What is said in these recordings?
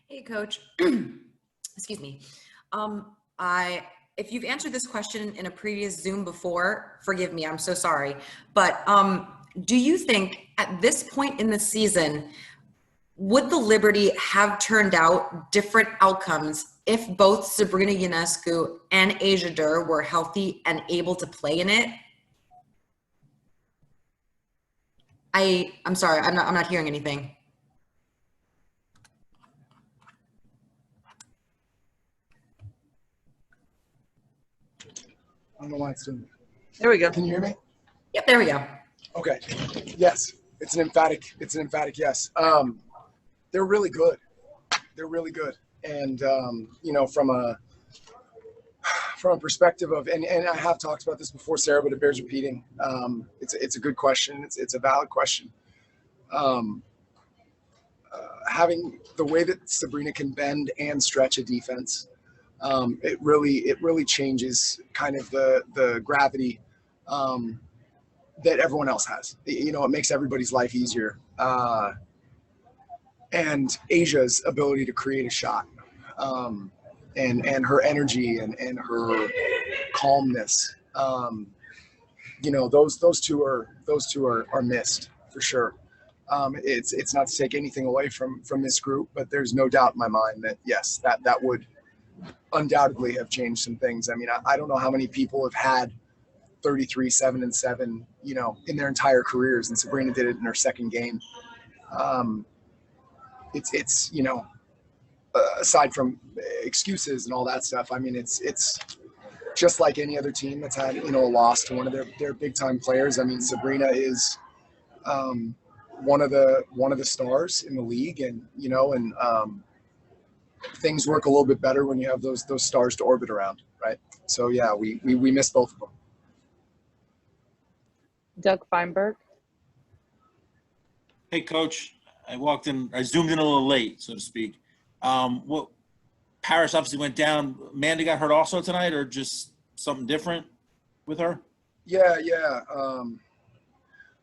Hey, Coach. Excuse me. If you've answered this question in a previous Zoom before, forgive me, I'm so sorry. But do you think at this point in the season, would the Liberty have turned out different outcomes if both Sabrina Ionescu and Layshia Durr were healthy and able to play in it? I'm sorry, I'm not hearing anything. I don't know why it's doing it. There we go. Can you hear me? Yep, there we go. Okay. Yes, it's an emphatic yes. They're really good. They're really good. And from a perspective of, and I have talked about this before, Sarah, but it bears repeating. It's a good question. It's a valid question. Having the way that Sabrina can bend and stretch a defense, it really changes kind of the gravity that everyone else has. It makes everybody's life easier. And Asia's ability to create a shot, and her energy and her calmness, those two are missed for sure. It's not to take anything away from this group, but there's no doubt in my mind that yes, that would undoubtedly have changed some things. I mean, I don't know how many people have had 33 7-7 in their entire careers, and Sabrina did it in her second game. It's aside from excuses and all that stuff, I mean, it's just like any other team that's had a loss to one of their big time players. I mean, Sabrina is one of the stars in the league, and things work a little bit better when you have those stars to orbit around, right? So yeah, we missed both of them. Doug Feinberg. Hey, Coach. I zoomed in a little late, so to speak. Paris obviously went down. Amanda got hurt also tonight, or just something different with her? Yeah.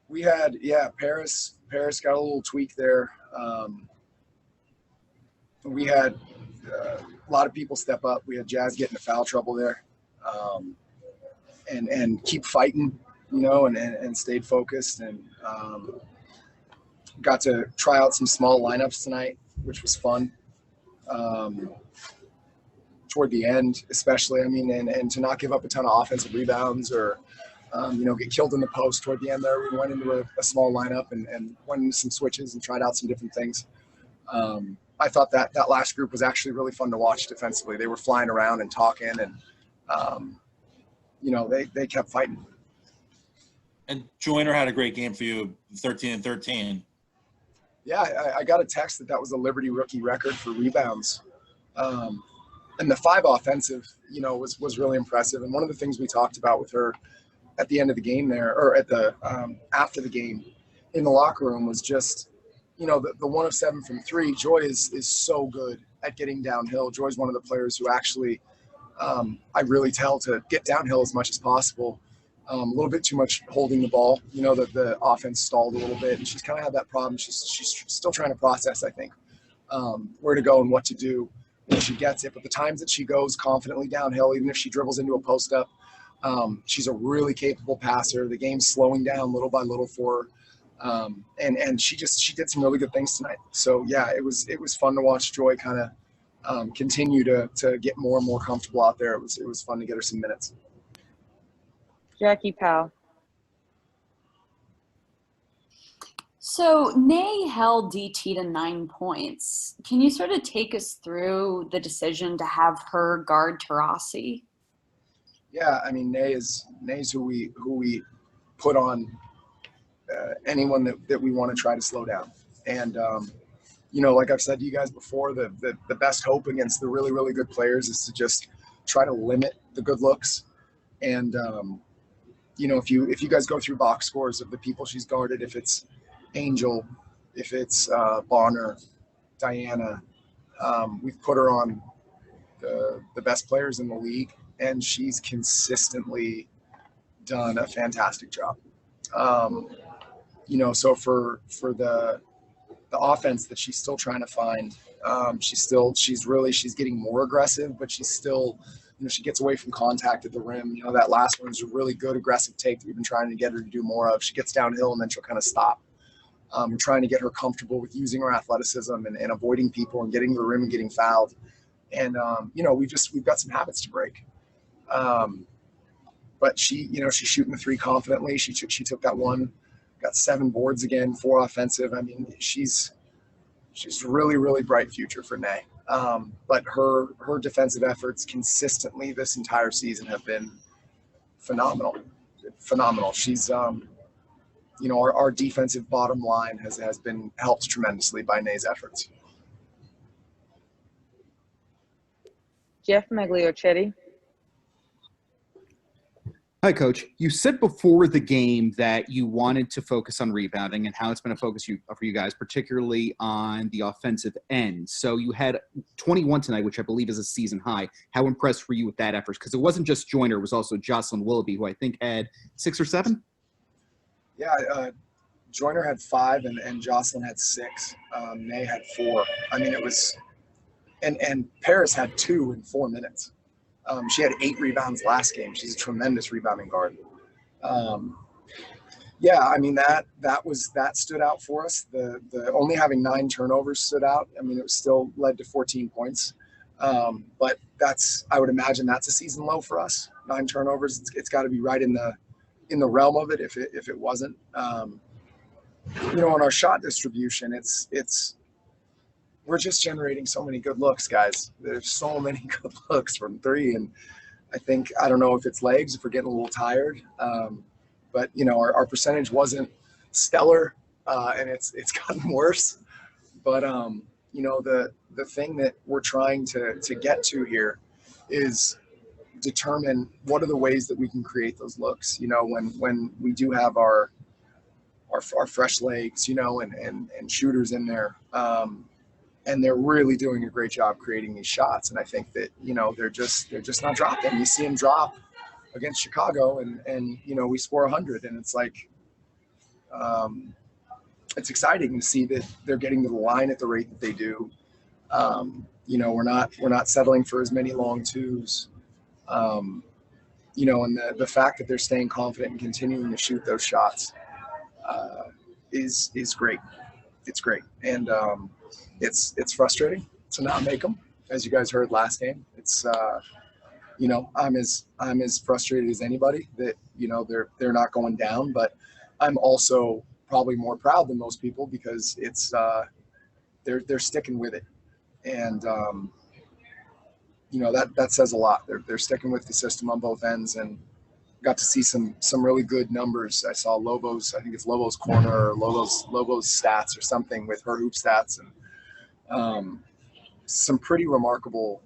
We had, Paris got a little tweak there. We had a lot of people step up. We had Jazz get into foul trouble there, and keep fighting, and stayed focused, and got to try out some small lineups tonight, which was fun. Toward the end, especially, I mean, and to not give up a ton of offensive rebounds or, get killed in the post toward the end there. We went into a small lineup and went into some switches and tried out some different things. I thought that last group was actually really fun to watch defensively. They were flying around and talking, and, they kept fighting. And Joyner had a great game for you, 13-13. Yeah, I got a text that was a Liberty rookie record for rebounds. And the 5 offensive, was really impressive. And one of the things we talked about with her at the end of the game there, or at the after the game in the locker room, was just, the 1 of 7 from 3. Joy is so good at getting downhill. Joy's one of the players who actually, I really tell to get downhill as much as possible. A little bit too much holding the ball, that the offense stalled a little bit, and she's kind of had that problem. She's still trying to process, I think, where to go and what to do when she gets it. But the times that she goes confidently downhill, even if she dribbles into a post up, she's a really capable passer. The game's slowing down little by little for her, and she did some really good things tonight. So yeah, it was fun to watch Joy kind of continue to get more and more comfortable out there. It was fun to get her some minutes. Jackie Powell. So Nay held DT to 9 points. Can you sort of take us through the decision to have her guard Taurasi? Yeah, I mean, Nay's who we put on anyone that we want to try to slow down. And like I've said to you guys before, the best hope against the really, really good players is to just try to limit the good looks. And if you guys go through box scores of the people she's guarded, if it's Angel, if it's Bonner, Diana, we've put her on the best players in the league, and she's consistently done a fantastic job. So for the offense that she's still trying to find. She's getting more aggressive, but she's still, she gets away from contact at the rim. That last one is a really good aggressive take that we've been trying to get her to do more of. She gets downhill and then she'll kind of stop. We're trying to get her comfortable with using her athleticism and avoiding people and getting to the rim and getting fouled. And, we've got some habits to break. But she's shooting the three confidently. She took that one, got 7 boards again, 4 offensive. I mean, she's really, really bright future for Nay. But her defensive efforts consistently this entire season have been phenomenal. She's, our defensive bottom line has been helped tremendously by Nay's efforts. Jeff Magliochetti. Hi, Coach. You said before the game that you wanted to focus on rebounding and how it's been a focus for you guys, particularly on the offensive end. So you had 21 tonight, which I believe is a season high. How impressed were you with that effort? Because it wasn't just Joyner, it was also Jocelyn Willoughby, who I think had 6 or 7. Yeah, Joyner had 5 and Jocelyn had 6. Nay had 4. I mean, it was – and Paris had 2 in 4 minutes. She had 8 rebounds last game. She's a tremendous rebounding guard. Yeah, I mean, that stood out for us. The only having 9 turnovers stood out. I mean, it still led to 14 points. But I would imagine that's a season low for us. 9 turnovers. It's got to be right in the realm of it if it wasn't. On our shot distribution, we're just generating so many good looks, guys. There's so many good looks from 3. And I don't know if it's legs, if we're getting a little tired. But our percentage wasn't stellar, and it's gotten worse. But, the thing that we're trying to get to here is determine what are the ways that we can create those looks, when we do have our fresh legs, and shooters in there. And they're really doing a great job creating these shots. And I think that, they're just not dropping. You see them drop against Chicago and we score 100. And it's like, it's exciting to see that they're getting to the line at the rate that they do. We're not settling for as many long 2s. And the fact that they're staying confident and continuing to shoot those shots is great. It's great. And, it's frustrating to not make them, as you guys heard last game. It's I'm as frustrated as anybody that they're not going down, but I'm also probably more proud than most people because it's they're sticking with it, and that says a lot. They're sticking with the system on both ends, and got to see some really good numbers. I saw Lobo's, I think it's Lobo's corner or Lobo's stats or something with her hoop stats, and some pretty remarkable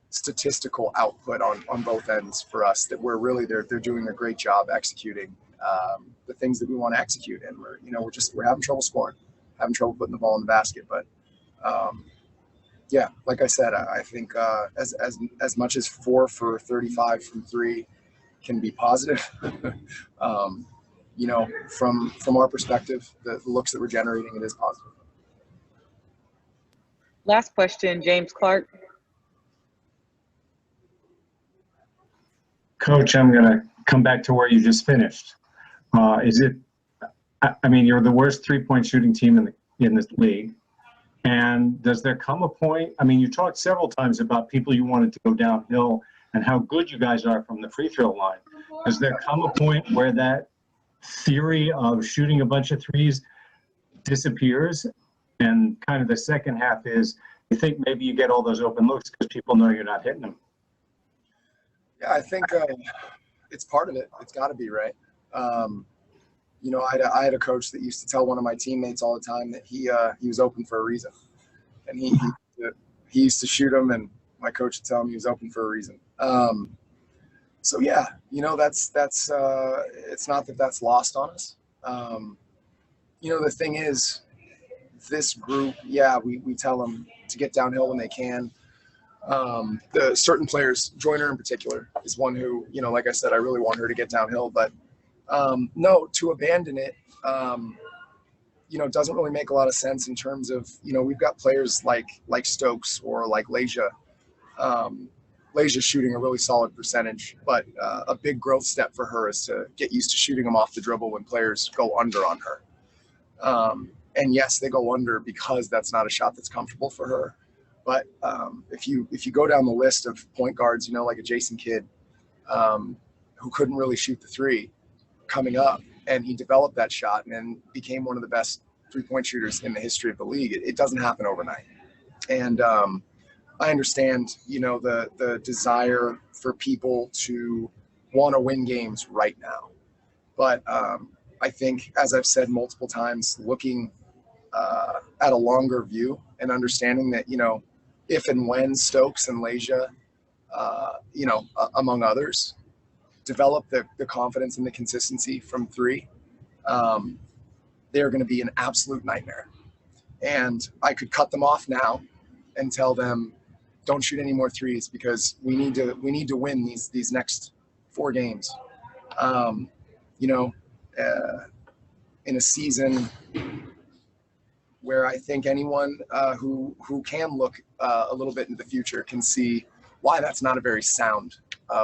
statistical output on both ends for us that they're doing a great job executing the things that we want to execute. And we're having trouble scoring, having trouble putting the ball in the basket. But yeah, like I said, I think as much as 4 for 35 from 3 can be positive, from our perspective, the looks that we're generating, it is positive. Last question, James Clark. Coach, I'm going to come back to where you just finished. You're the worst 3-point shooting team in this league. And does there come a point, you talked several times about people you wanted to go downhill and how good you guys are from the free throw line. Does there come a point where that theory of shooting a bunch of threes disappears? And kind of the second half is, you think maybe you get all those open looks because people know you're not hitting them? Yeah, I think it's part of it. It's got to be, right? I had a coach that used to tell one of my teammates all the time that he was open for a reason, and he used to shoot him, and my coach would tell him he was open for a reason. So yeah, that's it's not that that's lost on us. The thing is, this group, yeah, we tell them to get downhill when they can. The certain players, Joyner in particular, is one who, like I said, I really want her to get downhill, but no, to abandon it, doesn't really make a lot of sense in terms of, we've got players like Stokes or like Layshia. Laysia's shooting a really solid percentage, but a big growth step for her is to get used to shooting them off the dribble when players go under on her. And yes, they go under because that's not a shot that's comfortable for her. But if you go down the list of point guards, like a Jason Kidd, who couldn't really shoot the three coming up, and he developed that shot and then became one of the best three-point shooters in the history of the league. It doesn't happen overnight. And I understand, the desire for people to want to win games right now. But I think, as I've said multiple times, looking at a longer view and understanding that, if and when Stokes and Layshia, among others, develop the confidence and the consistency from three, they're going to be an absolute nightmare. And I could cut them off now and tell them, don't shoot any more threes because we need to win these next 4 games. In a season where I think anyone who can look a little bit into the future can see why that's not a very sound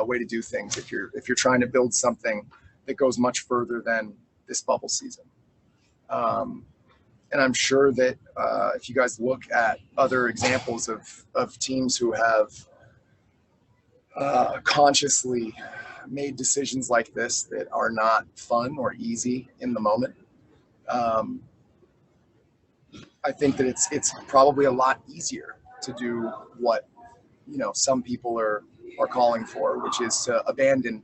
way to do things if you're trying to build something that goes much further than this bubble season. And I'm sure that if you guys look at other examples of teams who have consciously made decisions like this that are not fun or easy in the moment, I think that it's probably a lot easier to do what some people are calling for, which is to abandon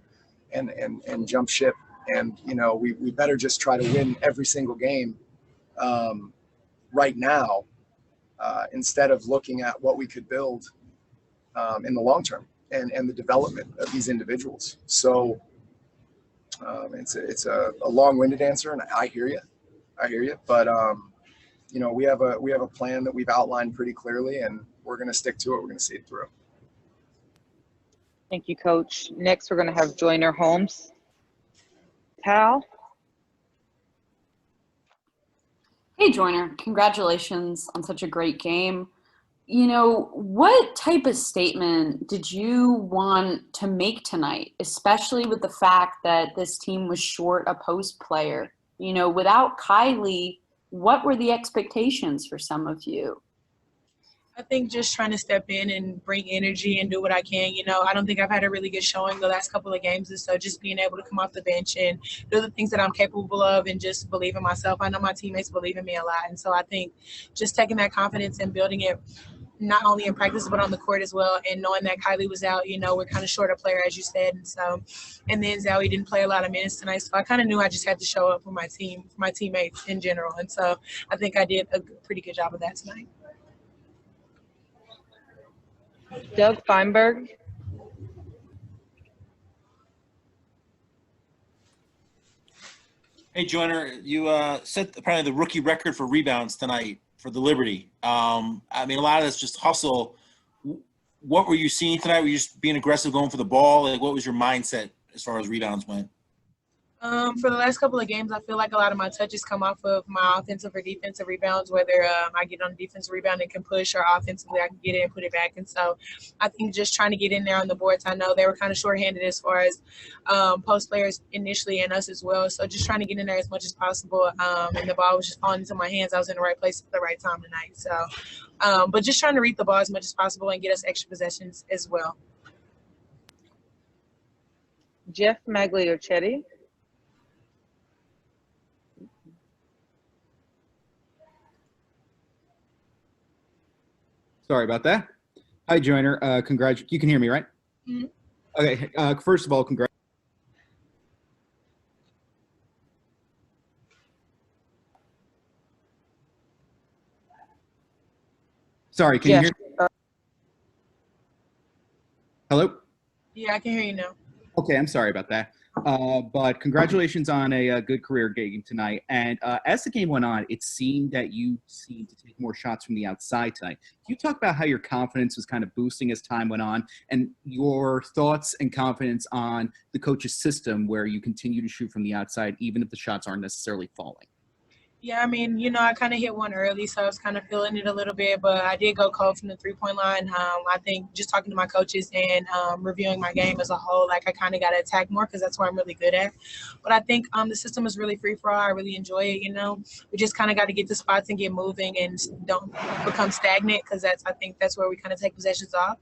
and jump ship. And we better just try to win every single game right now, instead of looking at what we could build in the long term and the development of these individuals. So it's a long-winded answer, and I hear you, but we have a plan that we've outlined pretty clearly, and we're going to stick to it. We're going to see it through. Thank you, Coach. Next, we're going to have Joyner, Holmes. Hal? Hey, Joyner, congratulations on such a great game. What type of statement did you want to make tonight, especially with the fact that this team was short a post player? Without Kylie, what were the expectations for some of you? I think just trying to step in and bring energy and do what I can. I don't think I've had a really good showing the last couple of games. And so just being able to come off the bench and do the things that I'm capable of and just believe in myself. I know my teammates believe in me a lot. And so I think just taking that confidence and building it not only in practice but on the court as well, and knowing that Kylie was out, we're kind of short a player, as you said. And then Zoe didn't play a lot of minutes tonight. So I kind of knew I just had to show up for my team, for my teammates in general. And so I think I did a pretty good job of that tonight. Doug Feinberg? Hey, Joyner, you set apparently the rookie record for rebounds tonight for the Liberty. A lot of that's just hustle. What were you seeing tonight? Were you just being aggressive, going for the ball? What was your mindset as far as rebounds went? For the last couple of games, I feel like a lot of my touches come off of my offensive or defensive rebounds, whether I get on a defensive rebound and can push, or offensively I can get it and put it back. And so I think just trying to get in there on the boards. I know they were kind of shorthanded as far as post players initially, and us as well. So just trying to get in there as much as possible. And the ball was just falling into my hands. I was in the right place at the right time tonight. So, but just trying to read the ball as much as possible and get us extra possessions as well. Jeff Magliochetti? Sorry about that. Hi, Joyner. You can hear me, right? Mm-hmm. Okay. First of all, congrats. Sorry, can you hear me? Hello? Yeah, I can hear you now. Okay, I'm sorry about that. But congratulations on a good career game tonight. And as the game went on, it seemed that you seemed to take more shots from the outside tonight. Can you talk about how your confidence was kind of boosting as time went on, and your thoughts and confidence on the coach's system where you continue to shoot from the outside even if the shots aren't necessarily falling? Yeah, I mean, I kind of hit one early, so I was kind of feeling it a little bit, but I did go cold from the 3-point line. I think just talking to my coaches and reviewing my game as a whole, like I kind of got to attack more because that's what I'm really good at. But I think the system is really free for all. I really enjoy it. We just kind of got to get the spots and get moving and don't become stagnant because I think that's where we kind of take possessions off.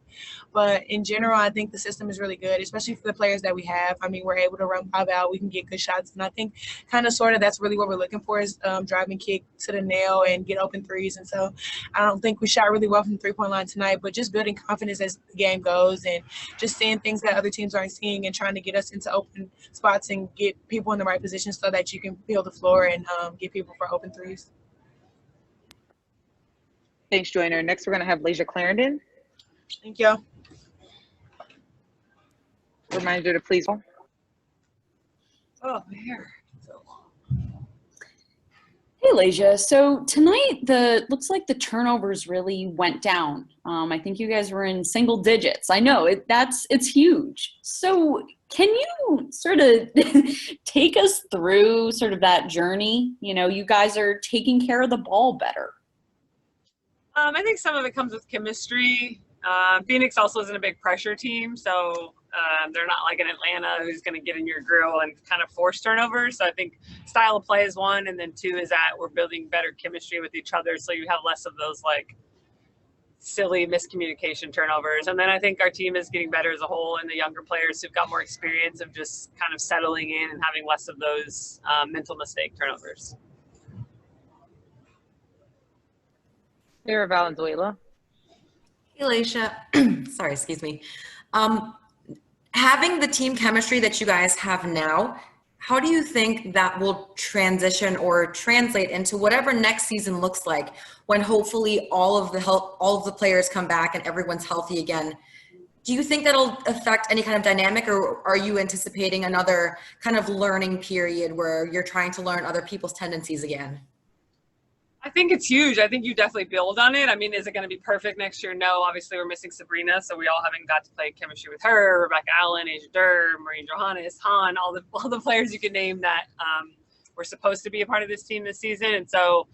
But in general, I think the system is really good, especially for the players that we have. I mean, we're able to run pop out. We can get good shots. And I think kind of sort of that's really what we're looking for is driving kick to the nail and get open threes. And so I don't think we shot really well from the 3-point line tonight, but just building confidence as the game goes and just seeing things that other teams aren't seeing and trying to get us into open spots and get people in the right position so that you can fill the floor and get people for open threes. Thanks, Joyner. Next, we're going to have Layshia Clarendon. Thank you. Reminder to please. Oh, my hair. Hey, Layshia. So tonight, looks like the turnovers really went down. I think you guys were in single digits. I know it's huge. So can you sort of take us through sort of that journey? You guys are taking care of the ball better. I think some of it comes with chemistry. Phoenix also isn't a big pressure team, so they're not like an Atlanta who's going to get in your grill and kind of force turnovers. So I think style of play is one, and then two is that we're building better chemistry with each other, so you have less of those like silly miscommunication turnovers. And then I think our team is getting better as a whole, and the younger players who've got more experience of just kind of settling in and having less of those mental mistake turnovers. Sarah Valenzuela. Hey, Layshia. Sorry, excuse me. Having the team chemistry that you guys have now, how do you think that will transition or translate into whatever next season looks like when hopefully all of the players come back and everyone's healthy again? Do you think that'll affect any kind of dynamic, or are you anticipating another kind of learning period where you're trying to learn other people's tendencies again? I think it's huge. I think you definitely build on it. I mean, is it going to be perfect next year? No. Obviously, we're missing Sabrina, so we all haven't got to play chemistry with her. Rebecca Allen, Asia Durr, Maureen Johannes, Han, all the players you can name that were supposed to be a part of this team this season. And so,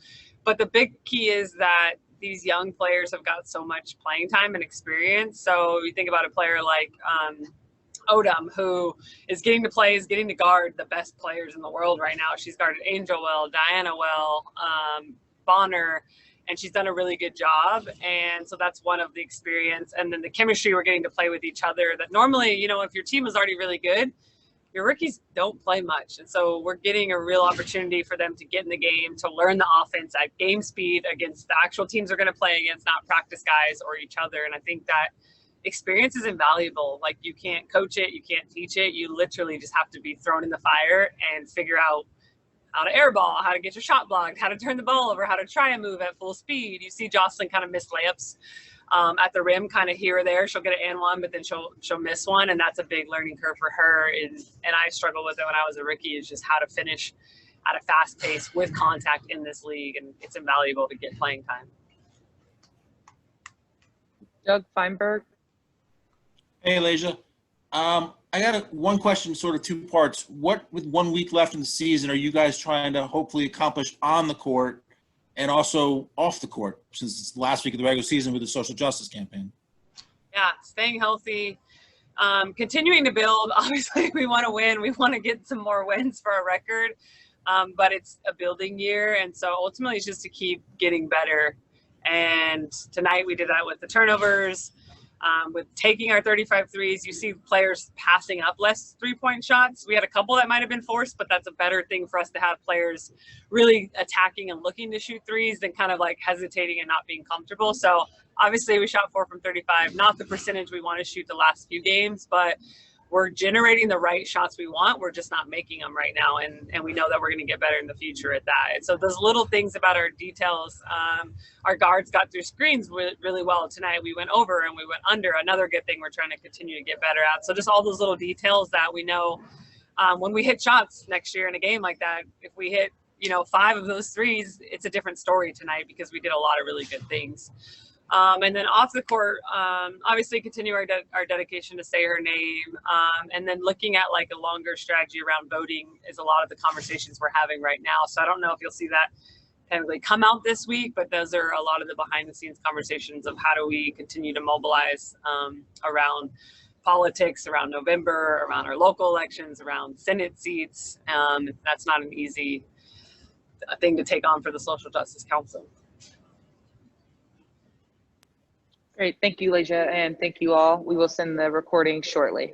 but the big key is that these young players have got so much playing time and experience. So you think about a player like Odom, who is getting to play, is getting to guard the best players in the world right now. She's guarded Angel well, Diana well, Bonner, and she's done a really good job. And so that's one of the experience. And then the chemistry we're getting to play with each other that normally, if your team is already really good, your rookies don't play much. And so we're getting a real opportunity for them to get in the game, to learn the offense at game speed against the actual teams they're going to play against, not practice guys or each other. And I think that experience is invaluable. Like, you can't coach it, you can't teach it. You literally just have to be thrown in the fire and figure out how to airball, how to get your shot blocked, how to turn the ball over, how to try and move at full speed. You see Jocelyn kind of miss layups at the rim, kind of here or there. She'll get an and one, but then she'll miss one, and that's a big learning curve for her. And I struggled with it when I was a rookie, is just how to finish at a fast pace with contact in this league, and it's invaluable to get playing time. Doug Feinberg. Hey, Layshia. I got one question, sort of two parts. What, with 1 week left in the season, are you guys trying to hopefully accomplish on the court and also off the court, since it's the last week of the regular season with the social justice campaign? Yeah, staying healthy, continuing to build. Obviously, we want to win. We want to get some more wins for our record, but it's a building year. And so ultimately it's just to keep getting better. And tonight we did that with the turnovers. With taking our 35 threes, you see players passing up less three-point shots. We had a couple that might have been forced, but that's a better thing for us to have players really attacking and looking to shoot threes than kind of like hesitating and not being comfortable. So obviously we shot 4 from 35, not the percentage we want to shoot the last few games, but we're generating the right shots we want. We're just not making them right now. And we know that we're going to get better in the future at that. And so those little things about our details, our guards got through screens really well tonight. We went over and we went under. Another good thing we're trying to continue to get better at. So just all those little details that we know when we hit shots next year in a game like that, if we hit, 5 of those threes, it's a different story tonight because we did a lot of really good things. And then off the court, obviously continue our dedication to say her name. And then looking at like a longer strategy around voting is a lot of the conversations we're having right now. So I don't know if you'll see that technically come out this week, but those are a lot of the behind the scenes conversations of how do we continue to mobilize around politics, around November, around our local elections, around Senate seats. That's not an easy thing to take on for the Social Justice Council. Great. Thank you, Layshia, and thank you all. We will send the recording shortly.